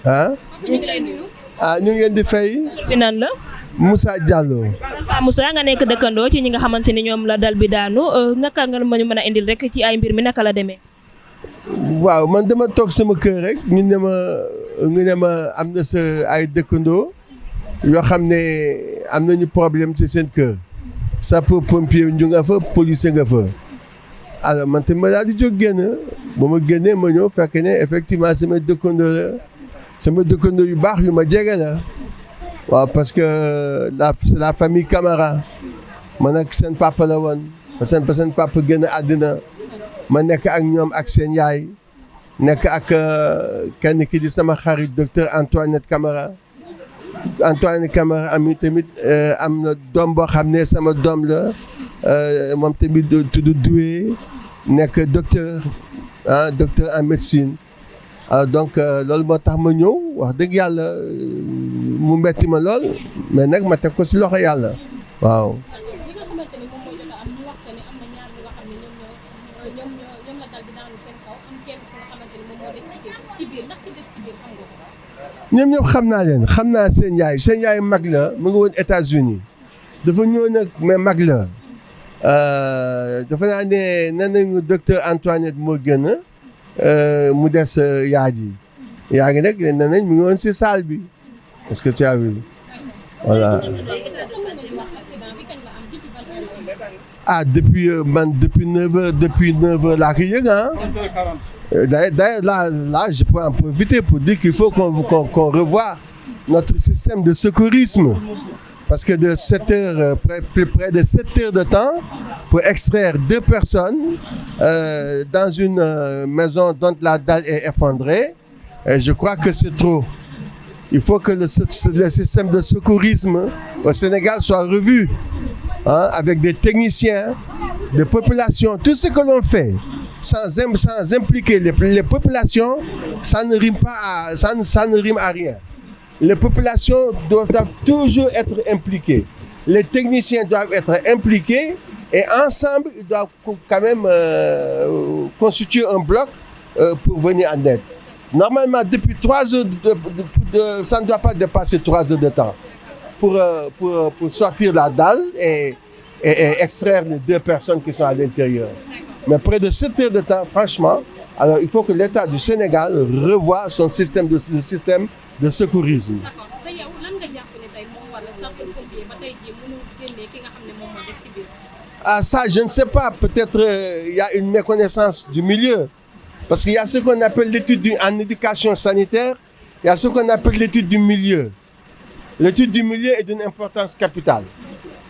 ah. ñu ngi lay nuyu. ñu ngeen di fay. bi nan la. Moussa Diallo. Paa Moussa nga nekk dëkkandoo ci ñi nga xamante ni ñoom la dal bi daanu naka nga ma ñu mën a indil rek ci ay mbir mi naka la demee. waaw man dama toog sama kër rek ñu ne ma am na sa ay dëkkandoo yoo xam ne am nañu problème ci seen kër. sapeur pompier ñu nga fa police nga fa. alors man tamit ma daal di jóg génn ba ma génnee ma ñëw fekk ne effectivement sama dëkkandoo yu baax yu ma jege la. waaw parce que c'est la famille Camara man ak seen papa la woon seen papa génn àddina ma nekk ak ñoom ak seen yaay nekk ak kenn ki di sama xarit docteur Antoinette Camara am tamit am na doom boo xam ne sama doom la moom tamit tudd Doué nekk docteur en médecine. donc loolu moo tax ma ñëw wax dëgg yàlla mu metti ma lool mais nag ma teg ko ci loxo yàlla waaw. li nga xamante ni moom mooy jot a am ñu wax que ne am na ñaar ñi nga xam ne ñoom la dal bi daanu seen kaw am kenn ku nga xamante ni moom moo des ci biir ndax ki des ci biir xam nga ko. ñoom ñëpp xam naa leen xam naa seen yaay mag la mu ngi woon États-Unis dafa ñëw nag mais mag la dafa naa ne nee nañu docteur Antoinette moo gën mu des yaa ngi nag nee nañ mu ngi woon ci salle bi est-ce que tu as vu voilà. depuis 9h laa ko yëg d'ailleurs là je peux en profiter pour dire qu'il faut qu'on revoie notre système de secourisme parce que de 7 heures près de 7 heures de temps pour extraire 2 personnes dans une maison dont la dalle est effondrée, je crois que c'est trop. Il faut que le système de secourisme au Sénégal soit revu, avec des techniciens, des populations, tout ce que l'on fait sans impliquer les populations, ça ne rime à rien. Les populations doivent toujours être impliquées. Les techniciens doivent être impliqués et ensemble, ils doivent quand même constituer un bloc pour venir en aide. Normalement, depuis 3 heures, ça ne doit pas dépasser 3 heures de temps pour sortir la dalle et extraire les 2 personnes qui sont à l'intérieur. Mais près de 7 heures de temps, franchement, alors il faut que l'État du Sénégal revoie son système de secourisme. D'accord. Tey yow lan nga jàpp ne tey moo waral sapeurs-pompiers ba tey jii mënu génnee ki nga xam ne moom moo des ci biir. Ça, je ne sais pas. Peut-être il y a une méconnaissance du milieu. Parce qu'il y a ce qu'on appelle l'étude en éducation sanitaire, il y a ce qu'on appelle l'étude du milieu. L'étude du milieu est d'une importance capitale.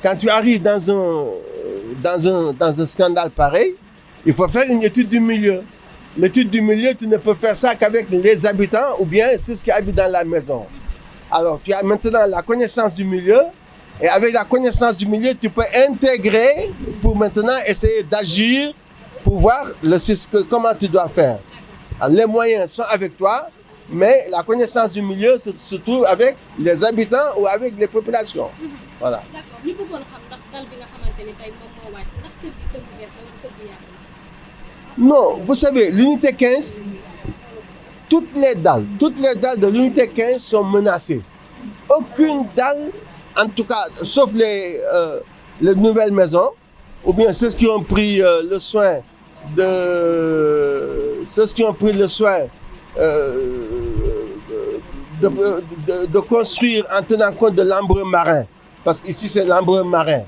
Quand tu arrives dans un scandale pareil, il faut faire une étude du milieu. L'étude du milieu, tu ne peux faire ça qu'avec les habitants ou bien c'est ce qui habite dans la maison. Alors, tu as maintenant la connaissance du milieu et avec la connaissance du milieu, tu peux intégrer pour maintenant essayer d'agir pour voir comment tu dois faire. Alors, les moyens sont avec toi, mais la connaissance du milieu se trouve avec les habitants ou avec les populations. Voilà. D'accord. Ñu bëggoon xam ndax dal bi nga xamante ni tey moom moo wàcc ndax kër gi kër bu bees la wala kër bu yàgg la. Non, vous savez, l'unité 15, toutes les dalles de l'unité 15 sont menacées. Aucune dalle, en tout cas, sauf les nouvelles maisons, ou bien ceux qui ont pris le soin de construire en tenant compte de l'embrun marin. Parce qu'ici, c'est l'embrun marin.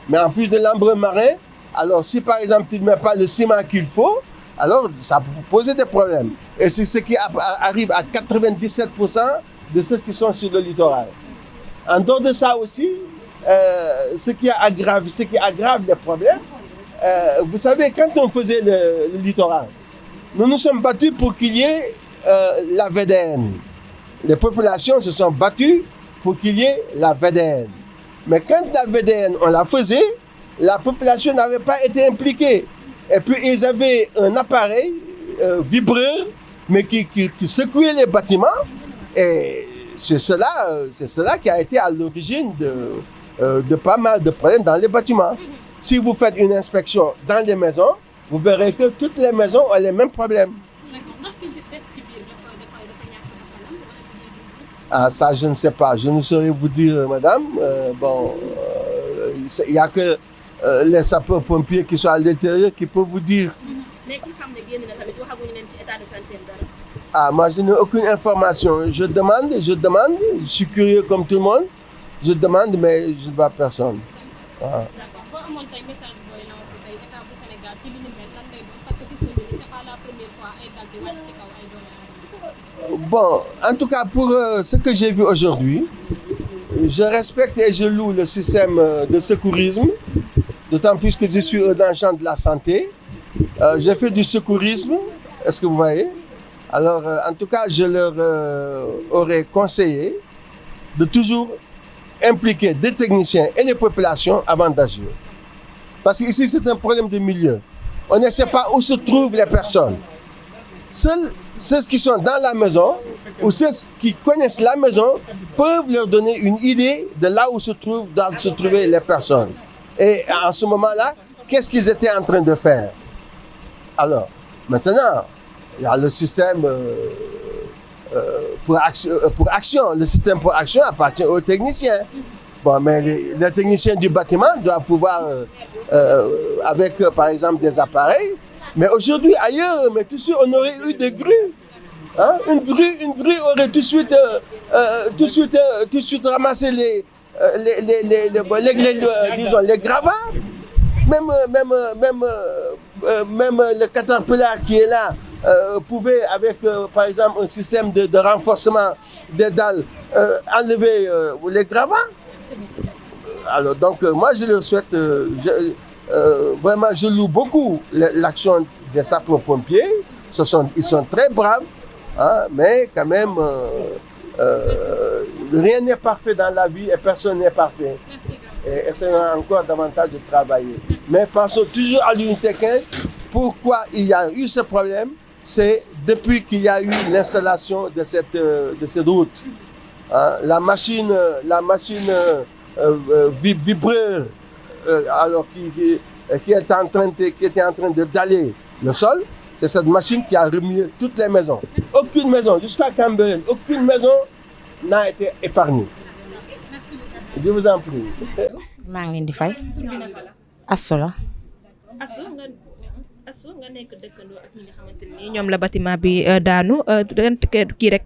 Mais en plus de l'embrun marin, alors si par exemple, tu ne mets pas le ciment qu'il faut, alors ça peut poser des problèmes. Et c'est ce qui arrive à 97% de ceux qui sont sur le littoral. En dehors de ça aussi, ce qui aggrave les problèmes, vous savez, quand on faisait le littoral, nous nous sommes battus pour qu'il y ait la VDN. Les populations se sont battues pour qu'il y ait la VDN. Mais quand la VDN, on la faisait, la population n'avait pas été impliquée. Et puis, ils avaient un appareil vibreur, mais qui secouait les bâtiments. Et c'est cela qui a été à l'origine de pas mal de problèmes dans les bâtiments. Si vous faites une inspection dans les maisons, vous verrez que toutes les maisons ont les mêmes problèmes. Ah, ça, je ne sais pas. Je ne saurais vous dire, madame. Il n'y a que les sapeurs-pompiers qui sont à l'intérieur qui peuvent vous dire. Ah, moi, je n'ai aucune information. Je demande. Je suis curieux comme tout le monde. Je demande, mais je ne vois personne. Ah. d'accord boo amoon tey message booy lancé tey état bu Sénégal ci li ni mel lan lay doon parce que gis nañu ni c'est pas la première fois ay dal di wàcc ci kaw ay doomu aadama. Bon, en tout cas, pour ce que j'ai vu aujourd'hui, je respecte et je loue le système de secourisme, d'autant plus que je suis un agent de la santé. J'ai fait du secourisme, est-ce que vous voyez? Alors, en tout cas, je leur aurais conseillé de toujours impliquer des techniciens et les populations avant d'agir. Parce qu'ici, c'est un problème de milieu. On ne sait pas où se trouvent les personnes. Seuls ceux qui sont dans la maison ou ceux qui connaissent la maison peuvent leur donner une idée de là où doivent se trouver les personnes. Et en ce moment-là, qu'est-ce qu'ils étaient en train de faire? Alors, maintenant, il y a le système pour action. Le système pour action appartient aux techniciens. Bon, mais les techniciens du bâtiment doivent pouvoir, avec par exemple des appareils, mais aujourd'hui ailleurs, mais tout de suite on aurait eu des grues. Hein? Une grue aurait tout de suite ramassé disons, les gravats. Même le caterpillar qui est là pouvait, avec par exemple un système de renforcement des dalles, enlever les gravats. Alors donc moi je leur souhaite, vraiment je loue beaucoup l'action des sapeurs-pompiers. Ils sont très braves, hein, mais quand même rien n'est parfait dans la vie et personne n'est parfait. Et essayons encore davantage de travailler. Mais pensons toujours à l'unité 15. Pourquoi il y a eu ce problème? C'est depuis qu'il y a eu l'installation de cette route. La machine vibreur alors qui était en train de daller le sol, c'est cette machine qui a remué toutes les maisons. Aucune maison, jusqu'à Cambérène, aucune maison n'a été épargnée. Je vous en prie. maa ngi leen di fay. Asso la. Asso nga nekk dëkkandoo ak ñi nga xamante ni ñoom la bâtiment bi daanu kii rek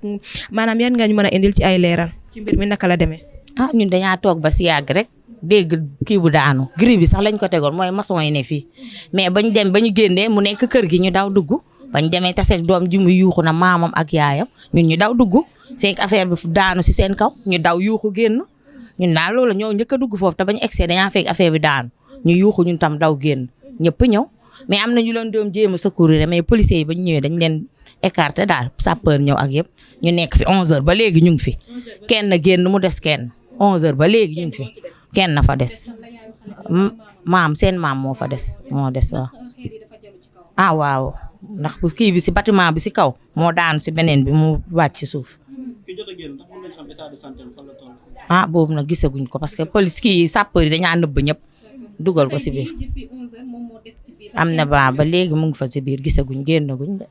maanaam yan nga ñu mën a indil ci ay leeral ci mbir mi naka la demee. Ah ñun dañaa toog ba si yàgg rek dégg kii bu daanu gris bi sax lañ ko tegoon mooy maçon yi ne fii mais ba ñu génnee mu nekk kër gi ñu daw dugg bañ demee taseeg doom ji mu yuuxu na maamam ak yaayam ñun ñu daw dugg fekk affaire bi daanu si seen kaw ñu daw yuuxu génn. ñun daal loolu ñoo njëkk a dugg foofu te bañ egsee dañaa fekk affaire bi daanu ñu yuuxu ñun tam daw génn ñëpp ñëw mais am na ñu leen doon jéem a secourir mais policiers yi bañ ñëwee dañ leen écarté daal sapeur ñëw ak yëpp ñu nekk fi 11h ba léegi ñu ngi fi kenn génn mu des kenn 11h ba léegi ñu ngi fi kenn na fa des seen maam moo fa des waaw. Ah waaw ndax kii bi si bâtiment bi si kaw moo daanu si beneen bi mu wàcc ci suuf. Ah boobu nag gisaguñ ko parce que police kii sapeur yi dañaa nëbb ñëpp dugal ko si biir am na ba léegi mu ngi fa si biir gisaguñ génnaguñ de.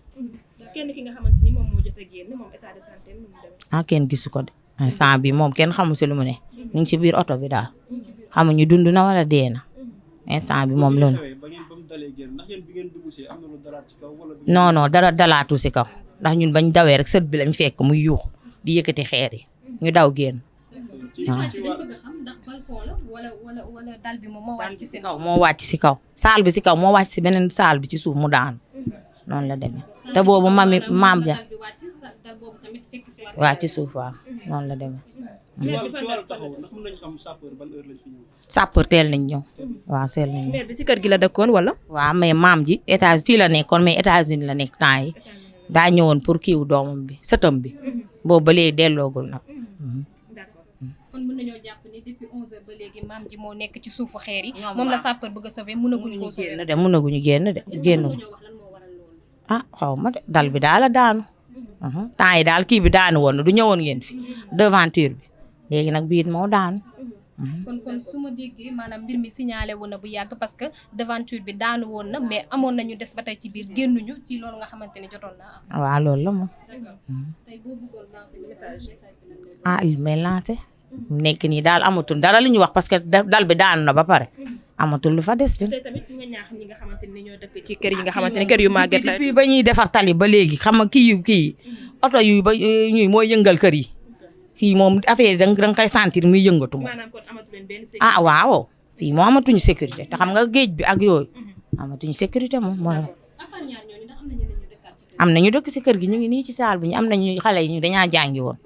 kenn ki nga xamante ni moom moo jot a génn moom état de santé mu dem. Ah kenn gisu ko de instant bi moom kenn xamu si lu mu ne ñu ngi si biir oto bi daal xamuñu dund na wala dee na instant bi moom loolu. Non dara dalaatu si kaw ndax ñun bañ dawee rek sët bi lañ fekk muy yuux di yëkkati xeer yi ñu daw génn. moo wàcc si kaw saal bi si kaw moo wàcc si beneen saal bi ci suuf mu daanu noonu la demee te boobu maam ja waa ci suuf waaw noonu la demee. sapeur teel nañ ñëw waaw teel nañ ñëw. mère bi si kër gi la dëkkoon wala. waaw mais maam ji fii la nekkoon mais États-Unis la nekk temps yi daa ñëwoon pour kiiwu doomam bi sëtam bi boobu ba léegi delloogul nag. kon mën nañoo jàpp ni depuis 11h ba léegi maam ji moo nekk ci suufu xeer yi moom la sapeur bëgg a sauver mënaguñu koo sauver mënaguñu génn de génn. Ah xaw ma de dal bi daal a daanu temps yi daal kii bi daanu woon na du ñëwoon ngeen fi devanture bi léegi nag biit moo daanu kon su ma déggee maanaam mbir mi signalé woon na bu yàgg parce que devanture bi daanu woon na mais amoon nañu des ba tey ci biir génnuñu ci loolu nga xamante ni jotoon na am. waaw loolu la moom. tey boo bëggoon lancer message li may lancé nekk nii daal amatul dara lu ñu wax parce que dal bi daanu na ba pare amatul lu fa des. tey tamit nga ñaax ñi nga xamante ni ñoo dëkk ci kër yi nga xamante ni kër yu màgget la. depuis ba ñuy defar tali ba léegi xam nga kii oto yu ba ñuy mooy yëngal kër yi fii moom affaire yi da nga koy sentir muy yëngatu moom. maanaam kon amatu leen benn sécurité. waaw fii moom amatuñu sécurité te xam nga géej bi ak yooyu amatuñu sécurité moom mooy. am na ñu dëkk si kër gi ñu ngi nii ci saal bi ñu am nañu xale yi ñu dañaa jàngi woon.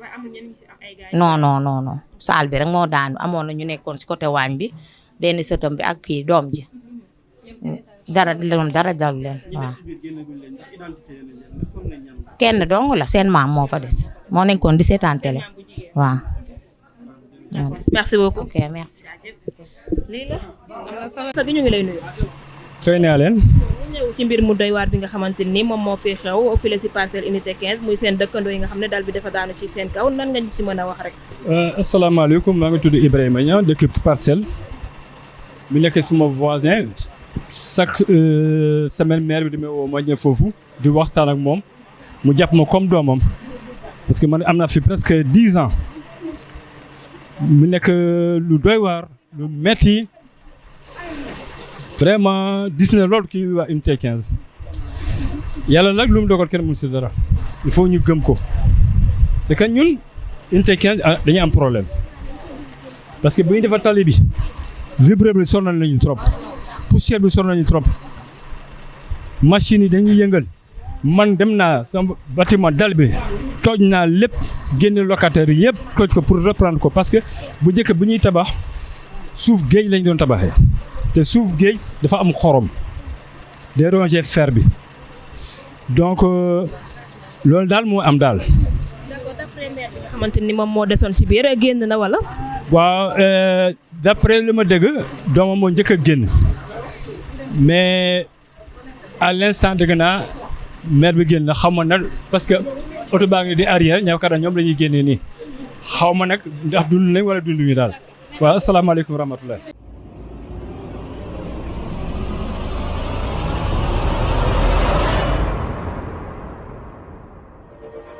non saal bi rek moo daanu amoon na ñu nekkoon si côté waañ bi benn sëtam bi ak kii doom ji dara dalu leen waaw. kenn dong la seen maam moo fa des moo nekkoon di seetaan télé waaw. merci beaucoup. ok merci. lii la am na solo. ñu ngi lay nuyu. sooy naa leen. ñu ñëw ci mbir mu doy waar bi nga xamante ni moom moo fi xew file si parcelle unité 15 muy seen dëkkandoo yi nga xam ne daal bi dafa daanu ci seen kaw nan nga ñu ci mën a wax rek. asalaamaaleykum maa ngi tudd Ibrahima Niang dëkk parcelle mi nekk suma voisin chaque semaine maire bi damay woo ma ñëw foofu di waxtaan ak moom mu jàpp ma comme doomam parce que man am naa fi presque 10 ans mu nekk lu doy waar lu metti vraiment gis na loolu kii waa unité 15 yàlla nag lu mu dogal kenn mënu si dara il faut ñu gëm ko c'est que ñun unité 15 dañuy am problème parce que bu ñu defar tali bi vibre bi sonal nañu trop poussière bi sonal nañu trop machine yi dañuy yëngal man dem naa sama bâtiment dal bi tooj naa lépp génne locataires yi yëpp tooj ko pour reprendre ko parce que bu njëkk bu ñuy tabax suuf géej lañ doon tabaxee te suuf géej dafa am xorom day ronger fer bi donc loolu daal moo am daal. d'accord d'après maire bi nga xamante ni moom moo desoon si biir génn na wala. waaw d'après li ma dégg doomam moo njëkk a génn mais à l'instant dégg naa maire bi génn na xaw ma nag parce que oto baa ngi di arrière ñëw kat ñoom la ñuy génnee nii xaw ma nag ndax dund nañ wala dunduñu daal waaw asalaamaaleykum wa rahmatulah.